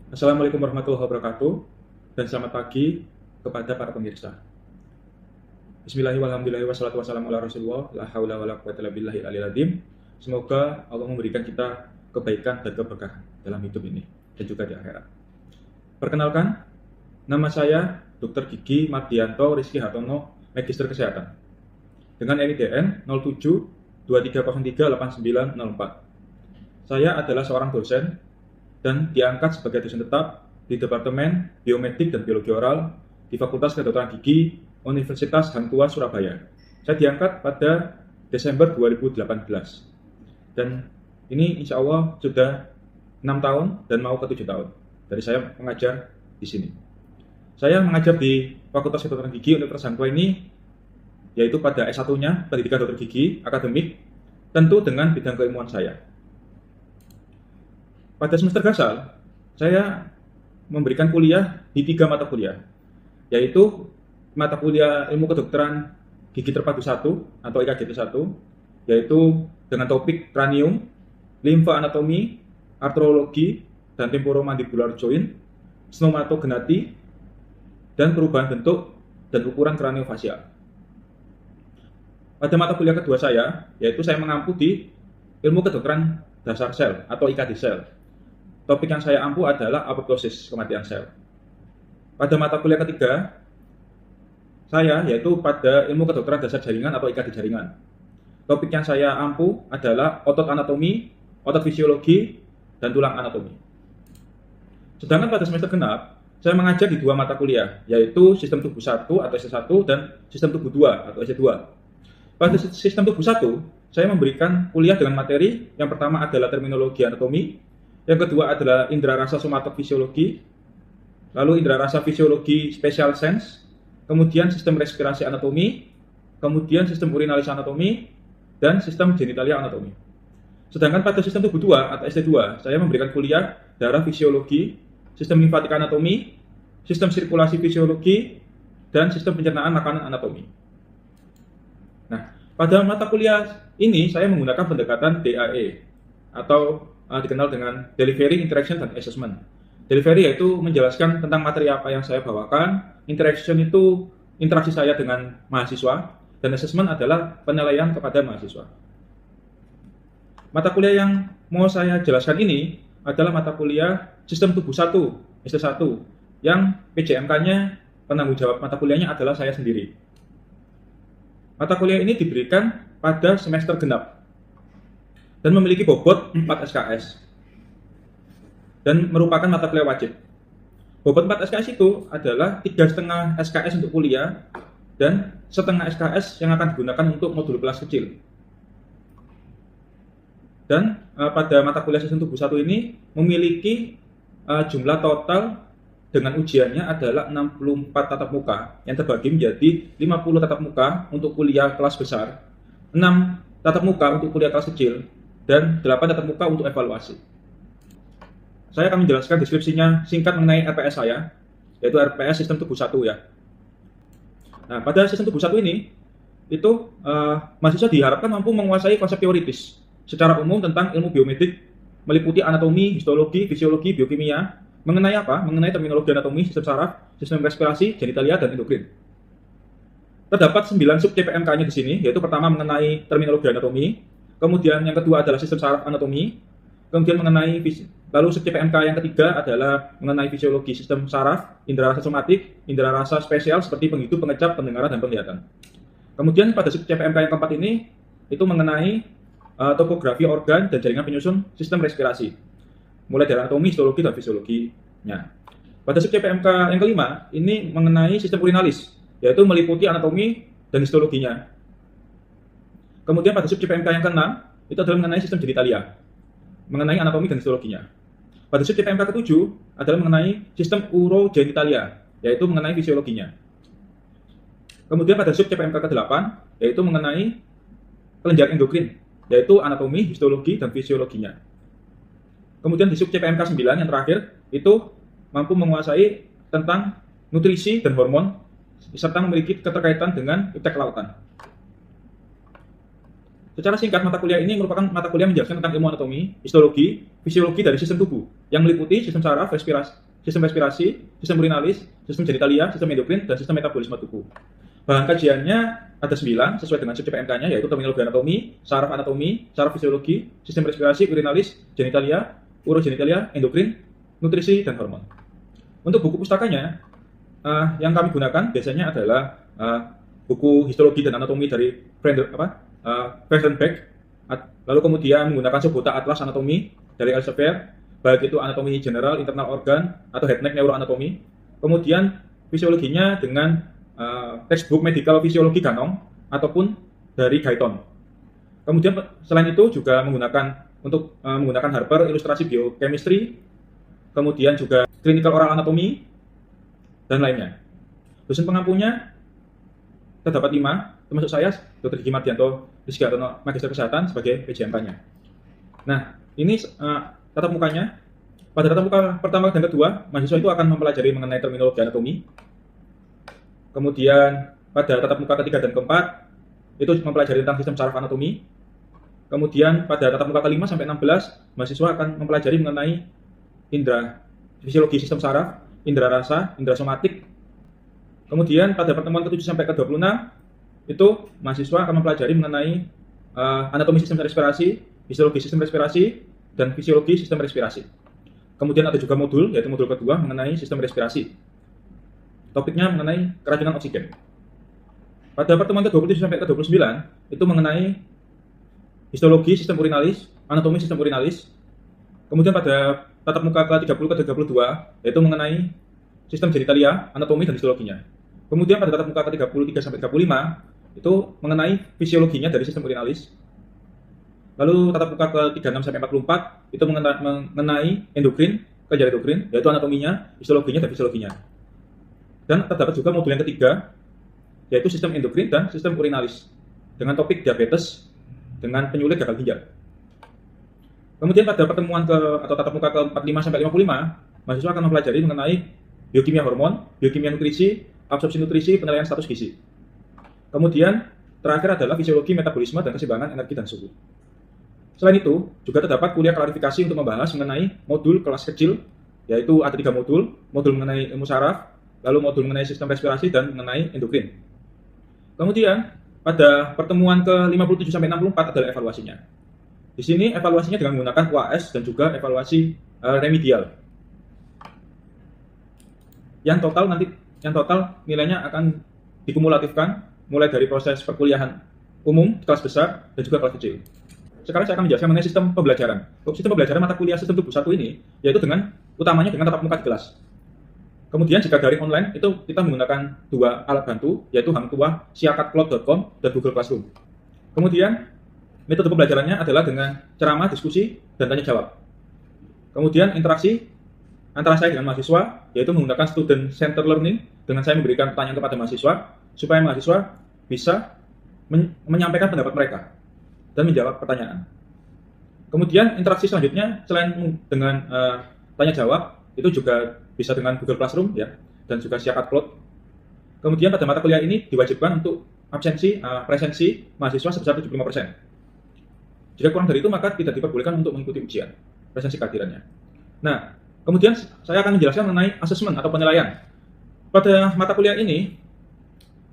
Assalamualaikum warahmatullahi wabarakatuh dan selamat pagi kepada para pemirsa. Bismillahirrahmanirrahim wassalatu wassalamu ala rasulullah la haula wala quwwata illa billahil aliyil azim. Semoga Allah memberikan kita kebaikan dan keberkahan dalam hidup ini dan juga di akhirat. Perkenalkan, nama saya Dr. Gigi Mardianto Rizky Hartono, Magister Kesehatan dengan NIDN 07 2303 8904. Saya adalah seorang dosen dan diangkat sebagai dosen tetap di Departemen Biomedik dan Biologi Oral di Fakultas Kedokteran Gigi Universitas Hang Tuah Surabaya. Saya diangkat pada Desember 2018 dan ini insya Allah sudah 6 tahun dan mau ke 7 tahun dari saya mengajar di sini. Saya mengajar di Fakultas Kedokteran Gigi Universitas Hang Tuah ini yaitu pada S1-nya Pendidikan Dokter Gigi Akademik, tentu dengan bidang keilmuan saya. Pada semester gasal, saya memberikan kuliah di 3 mata kuliah, yaitu mata kuliah Ilmu Kedokteran Gigi Terpadu 1 atau IKGT 1, yaitu dengan topik kranium, limfa anatomi, artrologi, dan temporomandibular joint, stomatognati, dan perubahan bentuk dan ukuran kraniofasial. Pada mata kuliah kedua saya, yaitu saya mengampu di Ilmu Kedokteran Dasar Sel atau IKD Sel. Topik yang saya ampu adalah apoptosis, kematian sel. Pada mata kuliah ketiga, saya yaitu pada Ilmu Kedokteran Dasar Jaringan atau IKD Jaringan. Topik yang saya ampu adalah otot anatomi, otot fisiologi, dan tulang anatomi. Sedangkan pada semester genap, saya mengajar di 2 mata kuliah, yaitu Sistem Tubuh 1 atau S1 dan Sistem Tubuh 2 atau S2. Pada Sistem Tubuh 1, saya memberikan kuliah dengan materi yang pertama adalah terminologi anatomi, yang kedua adalah indera rasa somatofisiologi, lalu indera rasa fisiologi special sense, kemudian sistem respirasi anatomi, kemudian sistem urinalis anatomi, dan sistem genitalia anatomi. Sedangkan pada sistem tubuh 2 atau ST2, saya memberikan kuliah darah fisiologi, sistem limfatik anatomi, sistem sirkulasi fisiologi, dan sistem pencernaan makanan anatomi. Nah, pada mata kuliah ini saya menggunakan pendekatan DAE atau dikenal dengan Delivery, Interaction, dan Assessment. Delivery yaitu menjelaskan tentang materi apa yang saya bawakan, Interaction itu interaksi saya dengan mahasiswa, dan Assessment adalah penilaian kepada mahasiswa. Mata kuliah yang mau saya jelaskan ini adalah mata kuliah Sistem Tubuh 1, ST1, yang PJMK-nya, penanggung jawab mata kuliahnya adalah saya sendiri. Mata kuliah ini diberikan pada semester genap dan memiliki bobot 4 SKS dan merupakan mata kuliah wajib. Bobot 4 SKS itu adalah 3,5 SKS untuk kuliah dan setengah SKS yang akan digunakan untuk modul kelas kecil. Dan pada mata kuliah Sistem Tubuh 1 ini memiliki jumlah total dengan ujiannya adalah 64 tatap muka yang terbagi menjadi 50 tatap muka untuk kuliah kelas besar, 6 tatap muka untuk kuliah kelas kecil, dan 8 tatap muka untuk evaluasi. Saya akan menjelaskan deskripsinya singkat mengenai RPS saya, yaitu RPS Sistem Tubuh 1 ya. Nah, pada Sistem Tubuh 1 ini, itu mahasiswa diharapkan mampu menguasai konsep teoritis secara umum tentang ilmu biomedik, meliputi anatomi, histologi, fisiologi, biokimia, mengenai apa? Mengenai terminologi anatomi, sistem saraf, sistem respirasi, genitalia, dan endokrin. Terdapat 9 sub CPMK-nya di sini, yaitu pertama mengenai terminologi anatomi, kemudian yang kedua adalah sistem saraf anatomi, kemudian mengenai lalu sub CPMK yang ketiga adalah mengenai fisiologi sistem saraf, indera rasa somatik, indera rasa spesial seperti penghidup, pengecap, pendengaran, dan penglihatan. Kemudian pada sub CPMK yang keempat ini itu mengenai topografi organ dan jaringan penyusun sistem respirasi, mulai dari anatomi, histologi, dan fisiologinya. Pada sub CPMK yang kelima ini mengenai sistem urinalis, yaitu meliputi anatomi dan histologinya. Kemudian pada sub CPMK yang ke-6 itu adalah mengenai sistem genitalia, mengenai anatomi dan histologinya. Pada sub CPMK ke-7 adalah mengenai sistem urogenitalia, yaitu mengenai fisiologinya. Kemudian pada sub CPMK ke-8 yaitu mengenai kelenjar endokrin, yaitu anatomi, histologi, dan fisiologinya. Kemudian di sub CPMK 9 yang terakhir itu mampu menguasai tentang nutrisi dan hormon serta memiliki keterkaitan dengan iptek kelautan. Secara singkat, mata kuliah ini merupakan mata kuliah menjelaskan tentang ilmu anatomi, histologi, fisiologi dari sistem tubuh yang meliputi sistem saraf, sistem respirasi, sistem urinalis, sistem genitalia, sistem endokrin, dan sistem metabolisme tubuh. Bahan kajiannya ada 9 sesuai dengan subjek PMK-nya, yaitu terminologi anatomi, saraf fisiologi, sistem respirasi, urinalis, genitalia, urogenitalia, endokrin, nutrisi, dan hormon. Untuk buku pustakanya, yang kami gunakan biasanya adalah buku histologi dan anatomi dari Frendenbeck, lalu kemudian menggunakan sebutan atlas anatomi dari Elsevier, baik itu anatomi general, internal organ, atau head neck neuroanatomi. Kemudian fisiologinya dengan textbook medical fisiologi Ganong ataupun dari Guyton. Kemudian selain itu juga menggunakan Harper ilustrasi biochemistry, kemudian juga clinical oral anatomy dan lainnya. Dosen pengampunya terdapat 5, termasuk saya, Dr. Gigi Mardianto Rizky Hartono, Magister Kesehatan sebagai PJMK-nya. Nah, ini tatap mukanya. Pada tatap muka pertama dan kedua, mahasiswa itu akan mempelajari mengenai terminologi anatomi. Kemudian pada tatap muka ketiga dan keempat, itu mempelajari tentang sistem saraf anatomi. Kemudian pada tatap muka ke-5 sampai 16, mahasiswa akan mempelajari mengenai indera fisiologi sistem saraf, indera rasa, indera somatik. Kemudian pada pertemuan ke-7 sampai ke-26, itu mahasiswa akan mempelajari mengenai anatomi sistem respirasi, histologi sistem respirasi, dan fisiologi sistem respirasi. Kemudian ada juga modul, yaitu modul kedua mengenai sistem respirasi. Topiknya mengenai keracunan oksigen. Pada pertemuan ke-27 sampai ke-29, itu mengenai histologi sistem urinalis, anatomi sistem urinalis. Kemudian pada tatap muka ke-30 ke-32, yaitu mengenai sistem genitalia, anatomi dan histologinya. Kemudian pada tatap muka ke-33 sampai 35, itu mengenai fisiologinya dari sistem urinalis. Lalu tatap muka ke-36 sampai 44, itu mengenai endokrin, kelenjar endokrin, yaitu anatominya, histologinya dan fisiologinya. Dan terdapat juga modul yang ketiga, yaitu sistem endokrin dan sistem urinalis, dengan topik diabetes dengan penyulit gagal ginjal. Kemudian pada pertemuan atau tatap muka ke-45 sampai 55, mahasiswa akan mempelajari mengenai biokimia hormon, biokimia nutrisi, absorpsi nutrisi, penilaian status gizi. Kemudian terakhir adalah fisiologi metabolisme dan keseimbangan energi dan suhu. Selain itu, juga terdapat kuliah klarifikasi untuk membahas mengenai modul kelas kecil, yaitu ada 3 modul mengenai ilmu saraf, lalu modul mengenai sistem respirasi, dan mengenai endokrin. Kemudian, pada pertemuan ke-57 sampai 64 adalah evaluasinya. Di sini evaluasinya dengan menggunakan UAS dan juga evaluasi remedial. Yang total nilainya akan dikumulatifkan mulai dari proses perkuliahan umum, kelas besar, dan juga kelas kecil. Sekarang saya akan menjelaskan mengenai sistem pembelajaran. Sistem pembelajaran mata kuliah sistem tubuh 1 ini, yaitu utamanya dengan tatap muka di kelas. Kemudian jika daring online, itu kita menggunakan 2 alat bantu, yaitu Hang Tuah, siakatcloud.com, dan Google Classroom. Kemudian, metode pembelajarannya adalah dengan ceramah, diskusi, dan tanya jawab. Kemudian interaksi antara saya dengan mahasiswa, yaitu menggunakan student center learning, dengan saya memberikan pertanyaan kepada mahasiswa, supaya mahasiswa bisa menyampaikan pendapat mereka dan menjawab pertanyaan. Kemudian interaksi selanjutnya, selain dengan tanya jawab, itu juga bisa dengan Google Classroom ya, dan juga siakatcloud. Kemudian pada mata kuliah ini diwajibkan untuk presensi mahasiswa sebesar 75%. Jika kurang dari itu, maka tidak diperbolehkan untuk mengikuti ujian presensi kehadirannya. Nah, kemudian saya akan menjelaskan mengenai asesmen atau penilaian. Pada mata kuliah ini,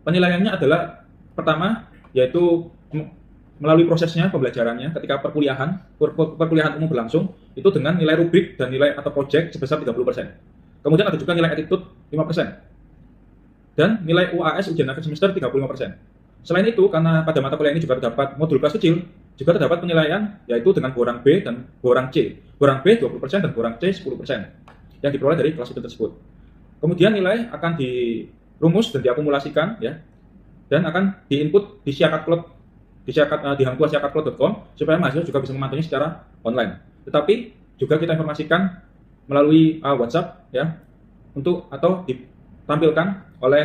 penilaiannya adalah pertama, yaitu melalui prosesnya pembelajarannya ketika perkuliahan umum berlangsung, itu dengan nilai rubrik dan nilai atau project sebesar 30%. Kemudian ada juga nilai attitude 5%. Dan nilai UAS ujian akhir semester 35%. Selain itu, karena pada mata kuliah ini juga terdapat modul kelas kecil, juga terdapat penilaian yaitu dengan borang B dan borang C. Borang B 20% dan borang C 10% yang diperoleh dari kelas itu tersebut. Kemudian nilai akan dirumus dan diakumulasikan ya, dan akan diinput di siakatcloud di Hang Tuah siakatcloud.com supaya mahasiswa juga bisa memantaunya secara online. Tetapi juga kita informasikan melalui WhatsApp ya, atau ditampilkan oleh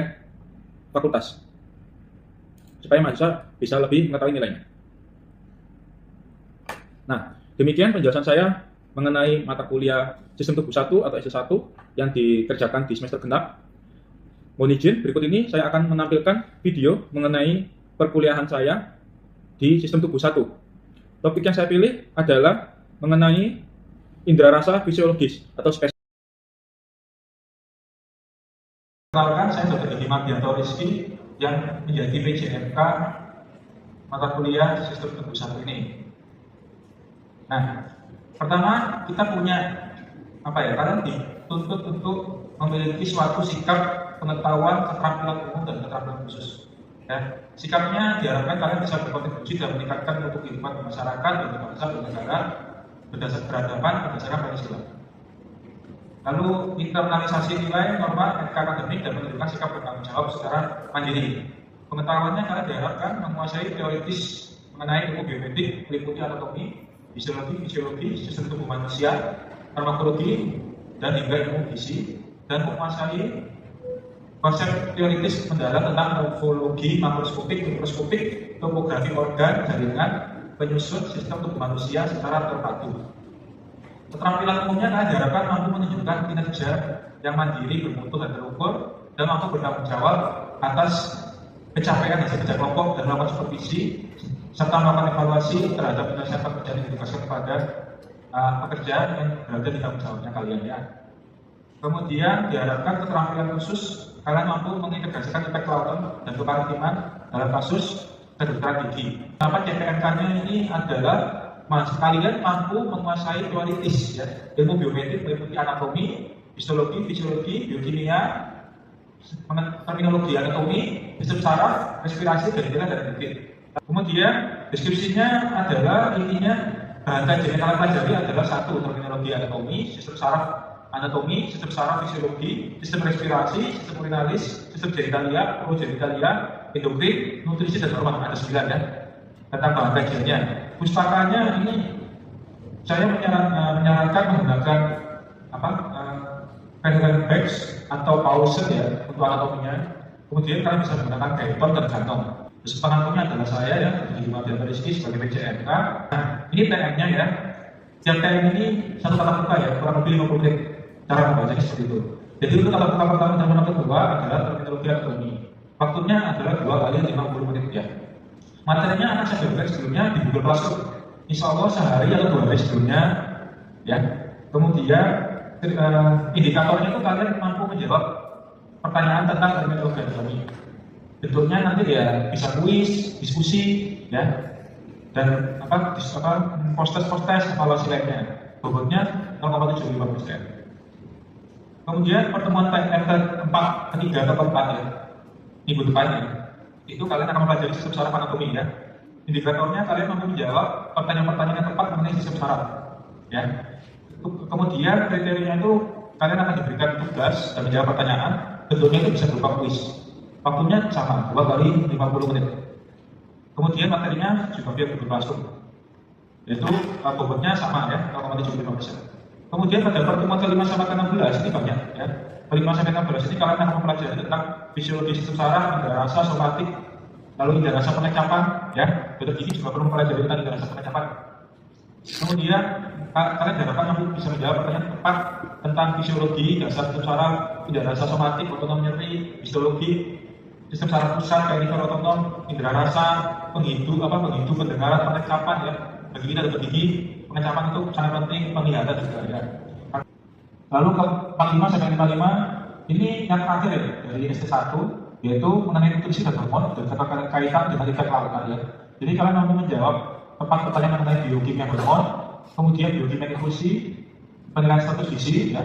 fakultas supaya mahasiswa bisa lebih mengetahui nilainya. Nah, demikian penjelasan saya mengenai mata kuliah Sistem Tubuh 1 atau S1 yang dikerjakan di semester genap. Mohon izin, berikut ini saya akan menampilkan video mengenai perkuliahan saya di sistem tubuh 1. Topik yang saya pilih adalah mengenai indera rasa fisiologis atau spesies. Perkenalkan, saya Dr. Mardianto Rizky yang menjadi PJMK mata kuliah sistem tubuh 1 ini. Nah, pertama kita punya kalian dituntut untuk memiliki suatu sikap pengetahuan, keterampilan umum dan keterampilan khusus. Ya, sikapnya diharapkan kalian bisa berkontribusi dalam meningkatkan mutu kehidupan masyarakat, bangsa dan negara berdasarkan peradaban, berdasarkan Pancasila. Lalu internalisasi nilai, norma, etika akademik dan menunjukkan sikap bertanggung jawab secara mandiri. Pengetahuannya kalian diharapkan menguasai teoritis mengenai ilmu biomedik, meliputi anatomi, fisiologi, sistem tubuh manusia, farmakologi, dan hingga ilmu gizi, dan menguasai konsep teoritis mendalam tentang morfologi, makroskopik, mikroskopik, topografi organ, jaringan, penyusun sistem tubuh manusia secara terpadu. Keterampilan umumnya kalian diharapkan mampu menunjukkan kinerja yang mandiri, bermutu dan terukur, dan mampu bertanggung jawab atas pencapaian hasil kerja kelompok dan melakukan supervisi serta melakukan evaluasi terhadap penyelesaian pekerjaan yang ditugaskan kepada pekerjaan yang berada di tanggung jawabnya kalian ya. Kemudian diharapkan keterampilan khusus kalian mampu mengintegrasikan efek kelautan dan kemaritiman dalam kasus kedokteran gigi. Kenapa CPNK-nya ini adalah kalian mampu menguasai teoritis ya, ilmu biometrik meliputi anatomi, fisiologi, biokimia, terminologi anatomi, sistem saraf, respirasi, gejala dan detik. Kemudian deskripsinya adalah intinya bahan kajian yang kalian pelajari adalah satu terminologi anatomi, sistem saraf anatomi, sistem saraf fisiologi, sistem respirasi, sistem urinalis, sistem genitalia, progenitalia, endokrin, nutrisi dan hormon ada 9 ya. Tentang bahan kajiannya. Pustakanya ini saya menyarankan menggunakan Penguin Bags atau Paulsen ya untuk anatominya. Kemudian kalian bisa menggunakan Dayton dan Ganong. Terus pengantumnya adalah saya ya, di Mardianto Rizky sebagai PJMK. Nah, ini TM-nya ya. Tiap TM ini satu tatap muka ya, kurang lebih 50 menit. Cara membacanya seperti itu. Jadi untuk tatap muka pertama dan tatap kedua adalah terminologi anatomi. Waktunya adalah 2 kali 50 menit ya. Materinya akan saya berikan sebelumnya di Google Classroom. Insya Allah sehari atau 2 hari sebelumnya ya. Kemudian indikatornya itu kalian mampu menjawab pertanyaan tentang terminologi anatomi. Bentuknya nanti ya bisa kuis, diskusi, ya, dan postes evaluasi lainnya. Bobotnya 0,75%. Kemudian pertemuan TM ketiga atau keempat ya, minggu depannya, itu kalian akan mempelajari sistem saraf anatomi ya. Indikatornya kalian mampu menjawab pertanyaan-pertanyaan yang tepat mengenai sistem saraf, ya. Kemudian kriterianya itu kalian akan diberikan tugas dan menjawab pertanyaan. Bentuknya itu bisa berupa kuis. Waktunya sama, 2 kali 50 menit. Kemudian materinya juga biar Google Classroom. Yaitu bobotnya sama ya, 0,75%. Kemudian pada pertemuan ke-5 sampai ke-16 ini banyak ya. Ke-5 sampai ke-16 ini kalian akan mempelajari tentang fisiologi sistem saraf, indera rasa, somatik, lalu indera rasa pengecapan ya. Dokter gigi juga perlu mempelajari tentang indera rasa pengecapan. Kemudian kalian diharapkan mampu bisa menjawab pertanyaan tepat tentang fisiologi, dasar sistem saraf, indera rasa somatik, otonom nyeri, histologi, sistem saraf pusat, kayak otonom, indera rasa, penghidu, pendengaran, pengecapan ya. Bagi kita dokter gigi, pengecapan itu sangat penting, penglihatan juga ya. Lalu ke 45 sampai 55 ini yang terakhir ya dari ST1, yaitu mengenai nutrisi dan hormon dan kaitan dengan efek kelautan ya. Jadi kalian mampu menjawab tepat pertanyaan mengenai biokimia hormon, kemudian biokimia infusi, penilaian status gizi ya.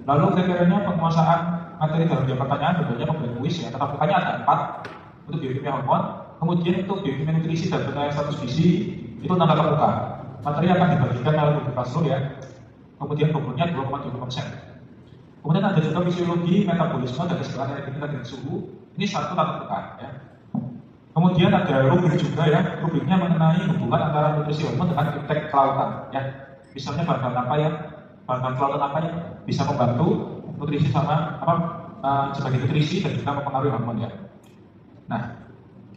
Lalu kriterianya penguasaan materi dalam jawab pertanyaan bentuknya pemberian kuis ya. Tetap bukannya ada 4 untuk biokimia hormon, kemudian untuk biokimia nutrisi dan penilaian status gizi itu tanda terbuka. Materi akan dibagikan melalui Google Classroom ya. Kemudian bobotnya 2,25%. Kemudian ada juga fisiologi, metabolisme, dan keseimbangan energi dan suhu. Ini satu tatap muka ya. Kemudian ada rubrik juga ya. Rubriknya mengenai hubungan antara nutrisi hormon dengan efek kelautan ya. Misalnya bahan kelautan apa yang bisa membantu nutrisi sama sebagai nutrisi dan juga mempengaruhi hormon ya. Nah,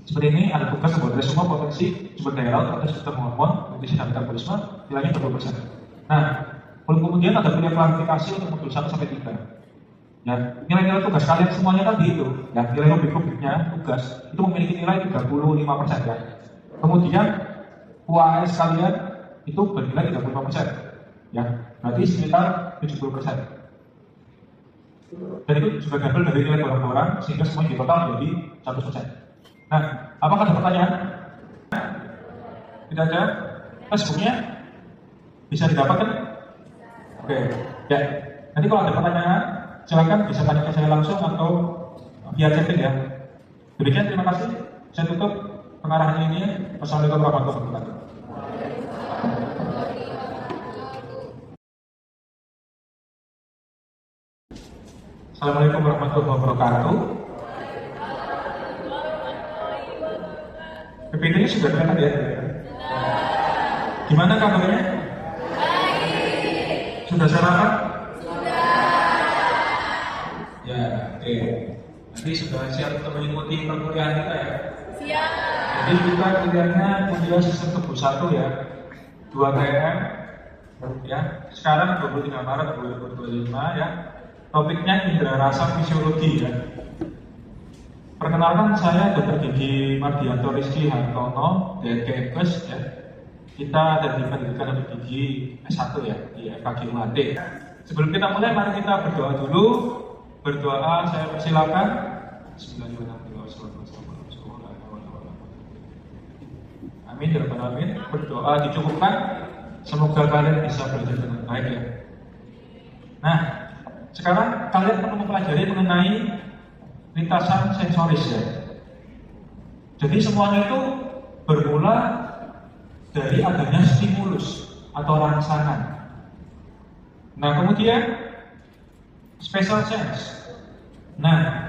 seperti ini ada tugas sebuah resume potensi sumber daya laut atau sistem hormon, nutrisi dan metabolisme nilainya 20%. Nah, kemudian ada pilihan klarifikasi untuk modul 1 sampai 3. Ya, nilai-nilai tugas kalian semuanya tadi itu, ya, nilai rubriknya tugas itu memiliki nilai 35% ya. Kemudian UAS kalian itu bernilai 35%. Ya, berarti sekitar 70%. Dan itu juga diambil dari nilai barang-barang sehingga semuanya di total menjadi 100%. Nah, apakah ada pertanyaan? Tidak ada? Facebooknya bisa didapatkan? Oke, ya. Nanti kalau ada pertanyaan, silakan bisa tanya ke saya langsung atau via chatting ya. Demikian, terima kasih. Saya tutup pengarahan ini. Wassalamualaikum warahmatullahi wabarakatuh. Assalamualaikum warahmatullahi wabarakatuh. PPT-nya sudah kelihatan ya? Gimana kabarnya? Sudah sarapan? Ya, oke. Nanti sudah siap untuk mengikuti perkuliahan kita ya? Siap. Jadi kita kuliahnya kuliah sistem tubuh 1 ya, 2 TM ya. Sekarang 23 Maret 2025 ya. Topiknya indera rasa fisiologi ya. Perkenalkan, saya Dr. Gigi Mardianto Rizky Hartono, DNKFS ya. Kita ada di pendidikan untuk gigi S1 ya, di FKG UHT. Sebelum kita mulai, mari kita berdoa dulu. Berdoa, saya persilakan. Amin, ya Rabbal Alamin. Berdoa dicukupkan. Semoga kalian bisa belajar dengan baik ya. Nah, sekarang kalian perlu mempelajari mengenai lintasan sensoris ya. Jadi semuanya itu bermula dari adanya stimulus atau rangsangan. Nah, kemudian special sense. Nah,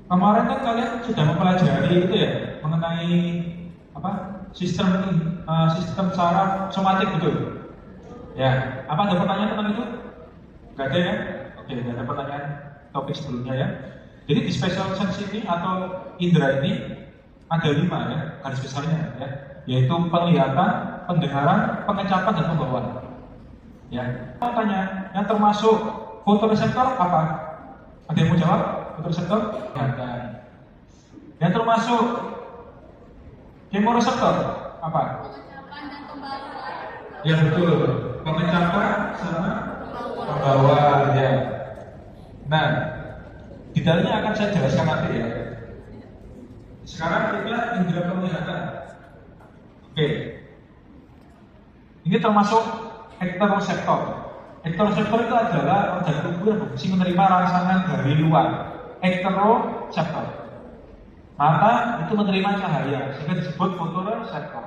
kemarin kan kalian sudah mempelajari itu ya mengenai apa? Sistem saraf somatik betul. Ya, apa ada pertanyaan tentang itu? Gak ada ya? Oke, gak ada pertanyaan topik sebelumnya ya. Jadi di special sense ini atau indera ini ada 5 ya, garis besarnya ya, yaitu penglihatan, pendengaran, pengecapan, dan pembawaan. Ya, tanya yang termasuk fotoreseptor apa? Ada yang mau jawab? Fotoreseptor? Ya. Yang termasuk kemoreseptor apa? Pengecapan dan pembawaan. Ya betul, pengecapan sama pembawaan ya. Nah, detailnya akan saya jelaskan nanti ya. Sekarang kita indera penglihatan. Oke. Ini termasuk ekteroseptor. Ekteroseptor itu adalah organ tubuh yang berfungsi menerima rangsangan dari luar. Ekteroseptor. Mata itu menerima cahaya, sehingga disebut fotoreseptor.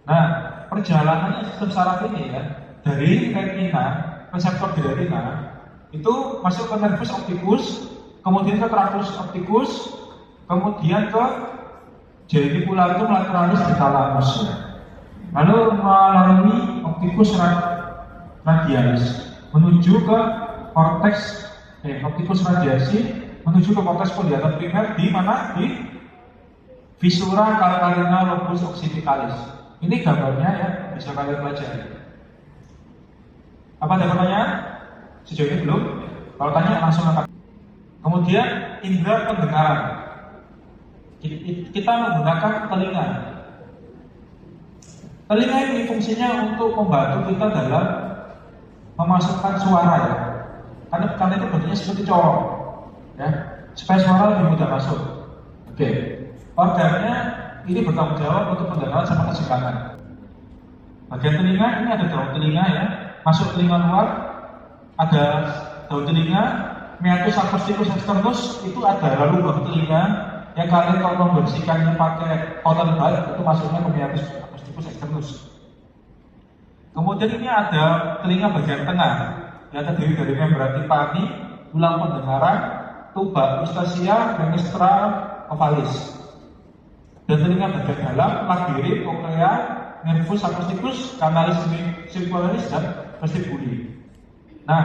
Nah, perjalanan sistem saraf ini ya, dari retina, reseptor di retina, itu masuk ke nervus opticus, kemudian ke tragus opticus, kemudian ke genitulatum lateralis di thalamus. Lalu melalui opticus radialis menuju ke korteks opticus radiasi menuju ke korteks penglihatan primer di mana? Di visura calcarina lobus occipitalis. Ini gambarnya ya, bisa kalian pelajari. Apa ada pertanyaan? Sejauh ini belum? Kalau tanya langsung akan. Kemudian indera pendengaran. Kita menggunakan telinga. Telinga ini fungsinya untuk membantu kita dalam memasukkan suara ya. Karena itu bentuknya seperti corong, ya, supaya suara lebih mudah masuk. Oke. Organnya ini bertanggung jawab untuk pendengaran sama keseimbangan. Bagian telinga ini ada daun telinga ya, masuk telinga luar, ada daun telinga, meatus acousticus externus itu ada lubang telinga yang kalian kalau membersihkannya pakai cotton bud itu masuknya ke meatus acousticus externus. Kemudian ini ada telinga bagian tengah yang terdiri dari membran timpani, tulang pendengaran, tuba eustacia, fenestra ovalis. Dan telinga bagian dalam, lagiri, cochlea, nervus acousticus, canalis circularis, dan vestibuli. Nah,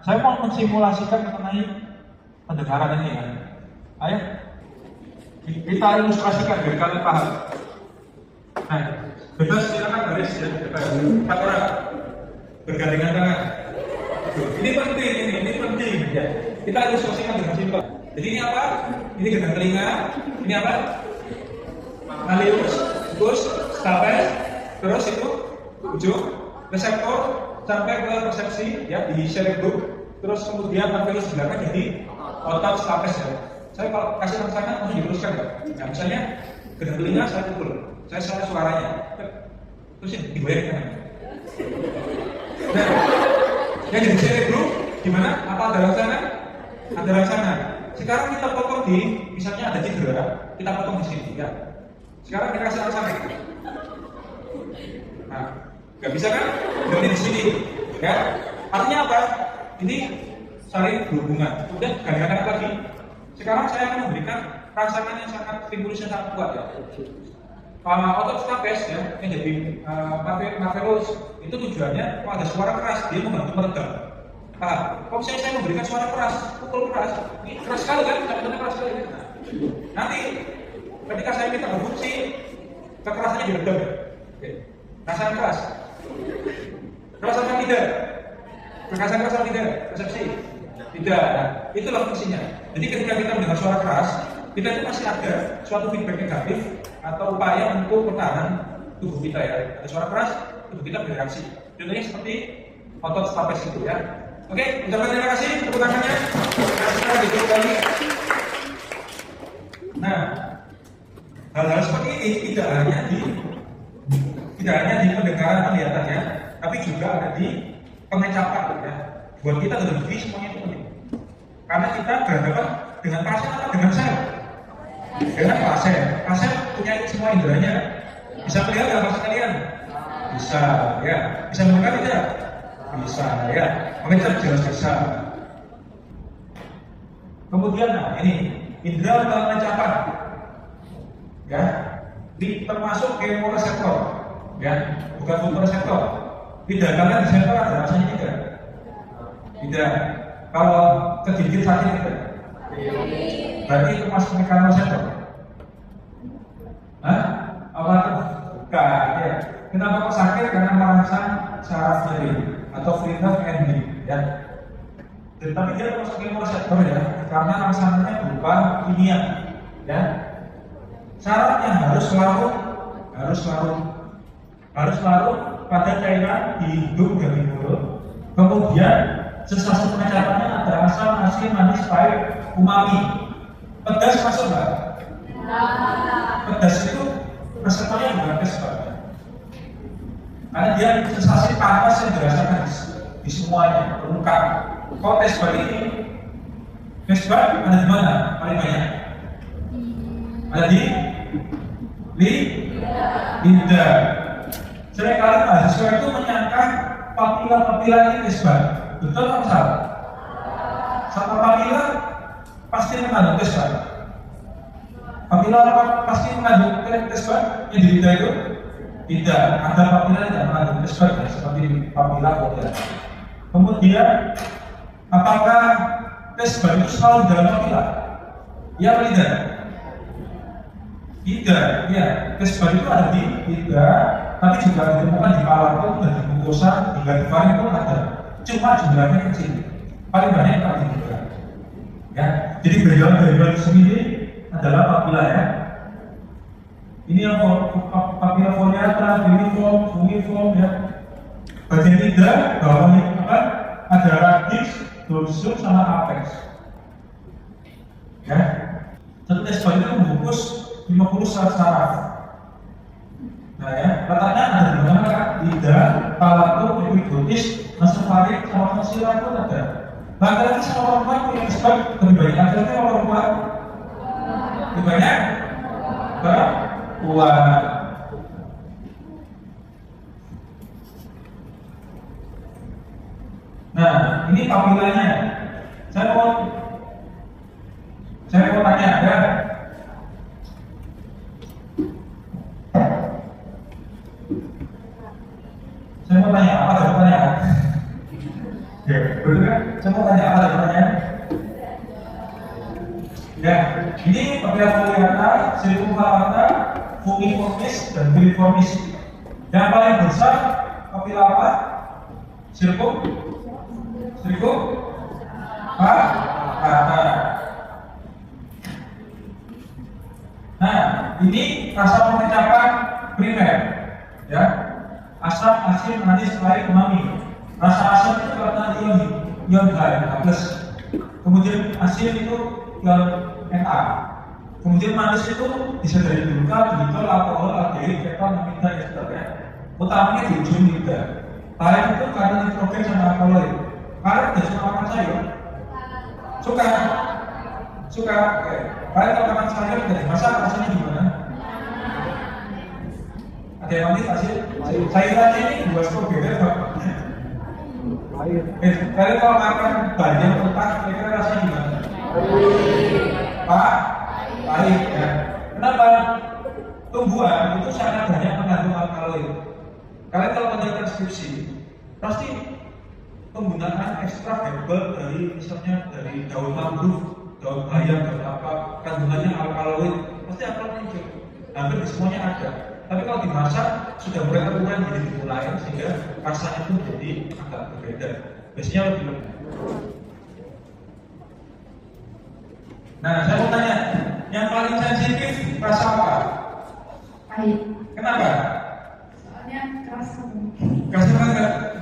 saya mau mensimulasikan mengenai pendengaran ini ya. Ayo, kita ilustrasikan biar kalian paham. Nah, bebas silakan baris ya, bebas. 4 orang bergandengan tangan. Ini penting ya. Kita ilustrasikan dengan simpel. Jadi ini apa? Ini gendang telinga. Ini apa? nucleus, fokus, stapes, terus itu ujung reseptor sampai ke persepsi ya di cerebrum, terus kemudian nucleus di belakang jadi otot stapes ya. Saya kalau kasih rangsangan langsung diteruskan ya. Nah, misalnya gedang telinga saya pukul, saya salah suaranya, terus digoyang kan? Nah, yang jadi cerebrum gimana? Apa ada rangsangan? Ada rangsangan. Sekarang kita potong di, misalnya ada cedera, kita potong di sini ya. Sekarang kita kasih rangsangan. Nah, nggak bisa kan? Berarti di sini, ya. Artinya apa? Ini saling berhubungan. Kemudian ganti-ganti lagi. Sekarang saya akan memberikan rangsangan yang sangat stimulusnya sangat kuat ya. Otot stapes ya, yang jadi nucleus itu tujuannya kalau ada suara keras dia membantu meredam. Kalau misalnya saya memberikan suara keras, pukul keras, ini keras sekali kan? Benar keras sekali. Nanti ketika saya minta berfungsi, kekerasannya diredam ya. Oke. Rasakan keras. Keras apa tidak? Kekerasan keras apa tidak? Persepsi? Tidak. Nah, itulah fungsinya. Jadi ketika kita mendengar suara keras, kita itu masih ada suatu feedback negatif atau upaya untuk pertahanan tubuh kita ya. Ada suara keras, tubuh kita bereaksi. Contohnya seperti otot stapes itu ya. Oke, ucapkan terima kasih tepuk tangannya. Sekarang ditutup kali. Nah, hal-hal seperti ini tidak hanya di pendengaran penglihatan ya, tapi juga ada di pengecapan ya. Buat kita dalam diri semuanya itu penting. Karena kita berhadapan dengan pasien atau dengan sel. Dengan pasien, pasien punya semua inderanya. Bisa melihat nggak pasien kalian? Bisa, ya. Bisa mendengar tidak? Bisa, ya. Mengejar jelas bisa. Kemudian, nah ini indera pengecapan, ya. Termasuk kemoreseptor, ya. Bukan fotoreseptor. Tidak, kalian di sensor ada rasanya tidak? Tidak. Kalau kegigit sakit tidak? Berarti itu masuk mekanosensor. Hah? Apa itu? Bukan, ya. Kenapa kok sakit? Karena merangsang saraf nyeri atau freedom ending, ya. Tapi dia masuk kemoreseptor ya, karena rangsangannya berupa kimia, ya. Syaratnya harus larut pada cairan di hidung dan di mulut. Kemudian sensasi pengecapannya ada asam, asin, manis, pahit, umami. Pedas masuk nggak? Pedas itu reseptornya bukan kesbak. Karena dia sensasi panas yang dirasakan di semuanya, lengkap. Kalau kesbak ini, kesbak ada di mana? Paling banyak? Ada di lidah. Seringkali mahasiswa itu menyangka papila-papila ini kesbak. Betul atau salah? Satu papila pasti mengandung kesbak. Papila pasti mengandung kesbak yang di lidah itu? Tidak. Ada papila yang tidak mengandung kesbak ya, seperti papila folia. Kemudian, apakah kesbak itu selalu di dalam papila? Ya atau tidak? Tidak. Ya, kesbak itu ada di lidah, tapi juga ditemukan di palatum dan di mukosa, hingga di faring pun ada. Cuma jumlahnya kecil, paling banyak kalau di lidah. Ya, jadi bagian sendiri adalah papila ya. Ini yang papila foliata, filiform, fungiform ya. Bagian lidah bawahnya apa? Ada radix, dorsum sama apex. Ya, satu kesbak itu membungkus 50 saraf. Nah ya, letaknya ada di mana? Lidah, palatum, epiglottis, nasofaring, sama konsilar pun ada. Laki-laki sama perempuan punya kesbak lebih banyak laki-laki sama perempuan? Lebih banyak? Perempuan. Nah, ini papilanya. Saya mau tanya ada. Saya mau tanya apa ada pertanyaan? Ya, betul kan? Saya mau tanya apa ada pertanyaan? Ya, ini papila foliata, circumflata, fungiformis dan filiformis. Yang paling besar papila apa? Circumflata. Nah, ini rasa pengecapan primer, ya. Asam, asin, manis, pahit, umami. Rasa asam itu karena ion H+. Kemudian asin itu ion Na. Kemudian manis itu bisa dari gluka, glukol, alkohol, aldehyid, keton, amida, ester. Utamanya di ujung lidah. Pahit itu karena nitrogen sama alkaloid. Pahit tidak suka makan sayur? Suka? Suka? Oke. Pahit kalau makan sayur tidak dimasak, rasanya gimana? Ada yang manis asin? Sayurannya ini buat beda Pak. Kalian kalau makan banyak mentah, kira-kira rasanya gimana? Pak? Pahit ya. Kenapa? Tumbuhan itu sangat banyak mengandung alkaloid. Kalian kalau menjalankan skripsi, pasti penggunaan ekstrak herbal dari misalnya dari daun mangrove, daun bayam, daun apa, kandungannya alkaloid, pasti akan muncul. Hampir di semuanya ada. Tapi kalau dimasak sudah mulai terkurang jadi dimulai sehingga rasanya pun jadi agak berbeda. Biasanya lebih lembut. Nah, saya mau tanya, yang paling sensitif rasa apa? Pahit. Kenapa? Soalnya keras banget. Keras banget.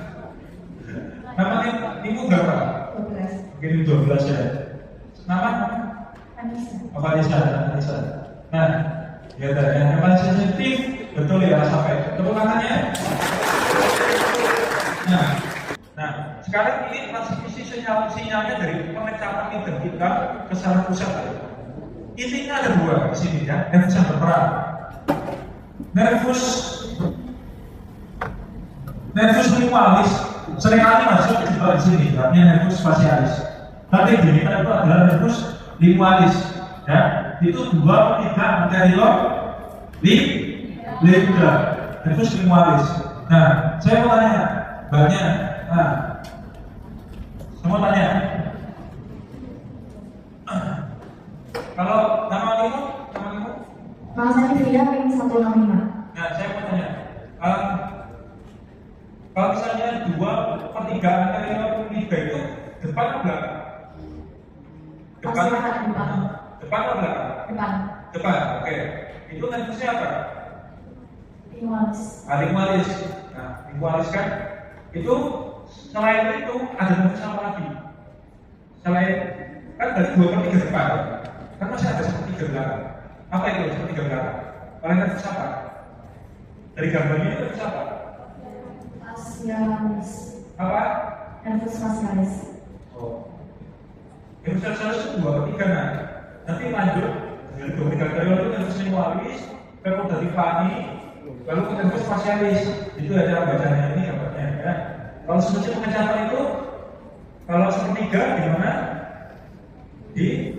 Namanya ibu berapa? 12. Mungkin 12 ya. Nama? Anissa. Anissa. Nah, ya tadi yang paling sensitif betul ya sampai tepuk tangannya. Nah, sekarang ini transmisi sinyalnya dari pengecapan lidah kita ke saraf pusat. Intinya ada dua di sini ya, nervus yang berperan. Nervus lingualis seringkali masuk juga di sini, artinya nervus facialis. Tapi ini itu adalah nervus lingualis, ya. Itu 2-3 anterior lidah, nervus lingualis. Nah, saya mau tanya, banyak. Nah, semua tanya. Kalau nama kamu? Nama saya Frida, PIN 165. Nah, saya mau tanya. Kalau misalnya 2/3 anterior lidah itu depan atau belakang? Depan. Depan atau belakang? Depan. Oke. Itu nervusnya apa? Lingualis. Lingualis. Nah, lingualis kan itu selain itu ada nervus apa lagi? Selain kan dari 2/3 depan, kan masih ada 1/3 belakang. Apa itu 1/3 belakang? Paling nervus apa? Dari gambar ini nervus apa? Facialis. Apa? Nervus facialis. Oh. Nervus facialis itu 2/3 nah. Nanti lanjut dari 2/3 anterior itu nervus lingualis, lalu dari fani, lalu ke nervus facialis. Itu ada cara bacanya ini gambarnya ya. Kalau seperti pengecapan itu, kalau 1/3 di mana? Di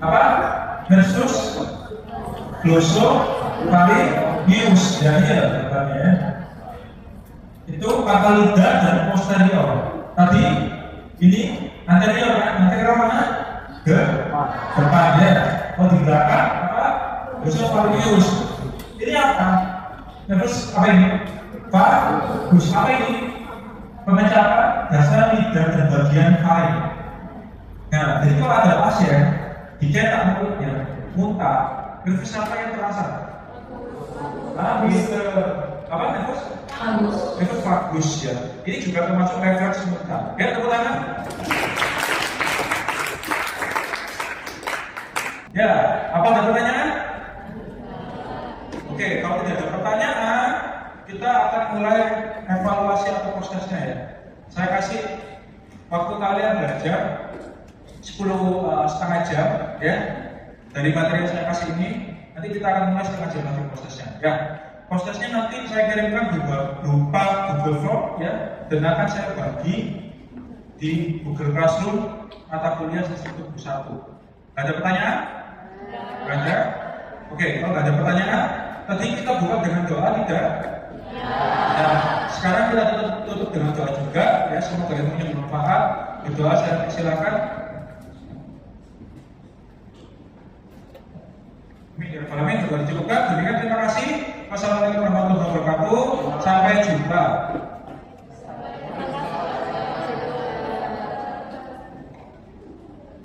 apa? Nervus glossopharyngeus ya, ya. Itu pangkal lidah dan posterior. Tadi ini anterior mana? Depan ya. Kalau di belakang apa? Glossopharyngeus. Ini apa? Nervus apa ini? Vagus. Apa ini? Pengecapan dasar lidah dan bagian faring. Nah, jadi kalau ada pasien dicetak mulutnya, muntah, nervus apa yang terasa? Apa nervus? Vagus. Nervus vagus ya. Ini juga termasuk refleks muntah. Ya, tepuk tangan. Ya, apa ada pertanyaan? Oke, kalau tidak ada pertanyaan, kita akan mulai evaluasi atau prosesnya ya. Saya kasih waktu kalian belajar 10,5 jam ya. Dari materi yang saya kasih ini, nanti kita akan mulai 1/2 jam lagi prosesnya. Ya, prosesnya nanti saya kirimkan berupa Google Form ya, dan akan saya bagi di Google Classroom mata kuliah satu persatu. Ada pertanyaan? Ada? Oke, kalau nggak ada pertanyaan, tadi kita buka dengan doa tidak? Nah, sekarang kita tutup dengan doa juga ya, semoga ilmunya bermanfaat. Berdoa saya silakan. Amin. Sudah dicukupkan. Terima kasih. Wassalamualaikum warahmatullahi wabarakatuh. Sampai jumpa.